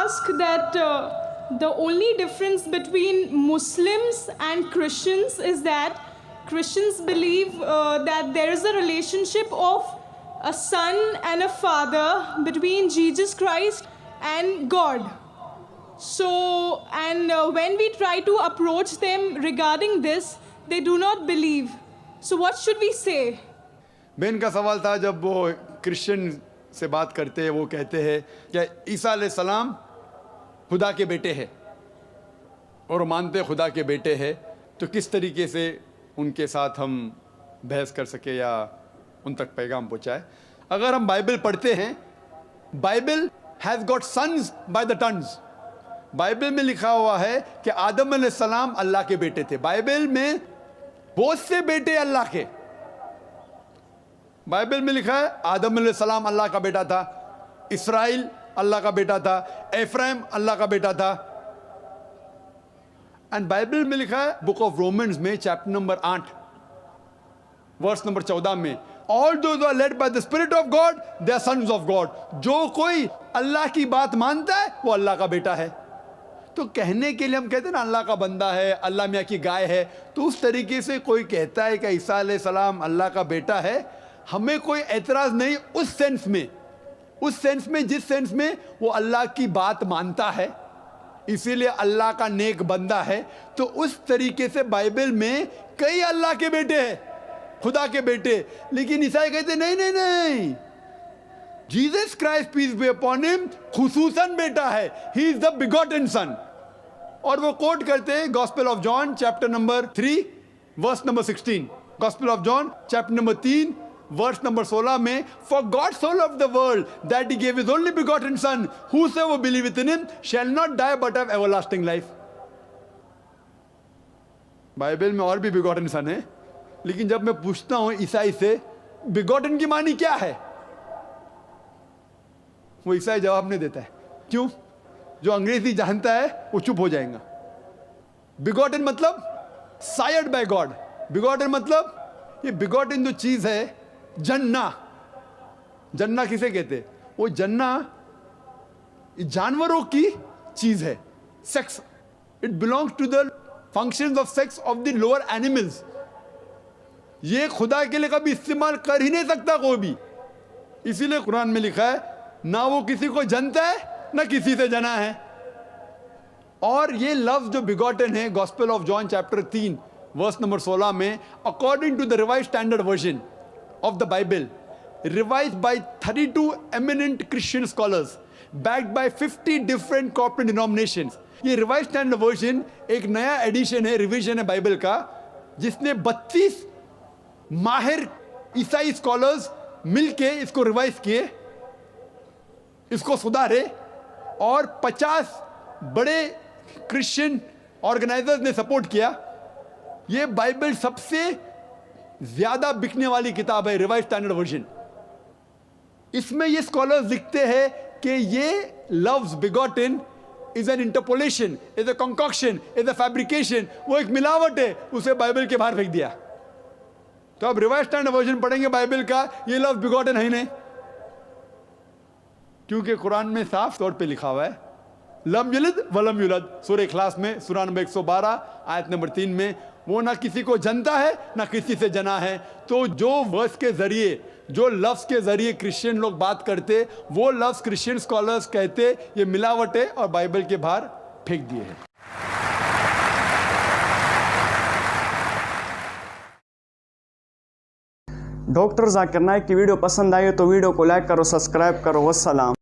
ask that the only difference between Muslims and Christians is that Christians believe that there is a relationship of a son and a father between Jesus Christ and God. So, and when we try to approach them regarding this, they do not believe. So what should we say? बहन का सवाल था, जब वो Christian से बात करते हैं वो कहते हैं कि ईसा अलैहिस्सलाम खुदा के बेटे हैं और मानते खुदा के बेटे हैं, तो किस तरीके से उनके साथ हम बहस कर सके या उन तक पैगाम पहुँचाए। अगर हम बाइबल पढ़ते हैं, Bible has got sons by the tons. Bible में लिखा हुआ है कि आदम अलैहिस्सलाम अल्लाह के बेटे थे। बाइबल में बहुत से बेटे अल्लाह के, बाइबल में लिखा है आदम अलैहिस्सलाम अल्लाह का बेटा था, इसराइल अल्लाह का बेटा था, एफ्राइम अल्लाह का बेटा था। एंड बाइबल में लिखा है बुक ऑफ रोमन्स में चैप्टर नंबर 8 वर्स नंबर 14 में, all those are led by the spirit of God they are sons of God. जो कोई अल्लाह की बात मानता है वो अल्लाह का बेटा है। तो कहने के लिए हम कहते हैं ना अल्लाह का बंदा है, अल्लाह मियाँ की गाय है, तो उस तरीके से कोई कहता है कि ईसा अलैहिस्सलाम अल्लाह का बेटा है, हमें कोई एतराज़ नहीं उस सेंस में जिस सेंस में वो अल्लाह की बात मानता है, इसीलिए अल्लाह का नेक बंदा है। तो उस तरीके से बाइबल में कई अल्लाह के बेटे हैं, खुदा के बेटे। लेकिन ईसाई कहते नहीं नहीं नहीं, Jesus Christ peace be upon him खुसूसन बेटा है, he is the begotten son. और वो कोट करते हैं gospel of John chapter number 3 verse number 16, gospel of John chapter number 3 verse number 16 में, for God so loved the world that he give his only begotten son, whosoever believeth in him shall not die but have everlasting life। Bible में और भी begotten सन है, लेकिन जब मैं पूछता हूं ईसाई से बिगॉटन की मानी क्या है, वो ईसाई जवाब नहीं देता है। क्यों? जो अंग्रेजी जानता है वो चुप हो जाएगा। बिगॉटन मतलब सायर्ड बाय गॉड। बिगॉटन मतलब ये बिगॉटन जो चीज है, जन्ना, जन्ना किसे कहते? वो जन्ना जानवरों की चीज है, sex. It belongs to the functions of sex of the lower animals. ये खुदा के लिए कभी इस्तेमाल कर ही नहीं सकता कोई भी। इसीलिए कुरान में लिखा है ना वो किसी को जनता है ना किसी से जना है। और ये लफ्ज जो बिगॉटन है gospel of John chapter 3 verse number 16 में, according to the revised standard version of the Bible, revised by 32 eminent Christian scholars, backed by 50 different corporate denominations. ये रिवाइज स्टैंडर्ड वर्जन एक नया एडिशन है, रिवीजन है Bible का, जिसने 32 माहिर ईसाई स्कॉलर्स मिलके इसको रिवाइज किए, इसको सुधारे, और 50 बड़े क्रिश्चियन ऑर्गेनाइजर्स ने सपोर्ट किया। ये बाइबल सबसे ज्यादा बिकने वाली किताब है, रिवाइज स्टैंडर्ड वर्जन। इसमें ये स्कॉलर्स लिखते हैं कि ये लफ्ज begotten is an interpolation, is a concoction, is a fabrication, वो एक मिलावट है, उसे बाइबल के बाहर फेंक दिया। तो अब रिवाइज स्टैंडर्ड वर्जन पढ़ेंगे बाइबल का, ये लफ्ज बिगॉटन है ही नहीं, क्योंकि कुरान में साफ तौर पे लिखा हुआ है लम यलिद वलम युलद। सूरह इखलास में सूरा नंबर 112 आयत नंबर 3 में, वो ना किसी को जनता है ना किसी से जना है। तो जो वर्स के जरिए, जो लफ्ज के जरिए क्रिश्चियन लोग बात करते, वो लफ्ज क्रिश्चियन स्कॉलर्स कहते ये मिलावट है और बाइबल के बाहर फेंक दिए हैं। डॉक्टर जाकिर नाइक की वीडियो पसंद आई तो वीडियो को लाइक करो, सब्सक्राइब करो। वस्सलाम।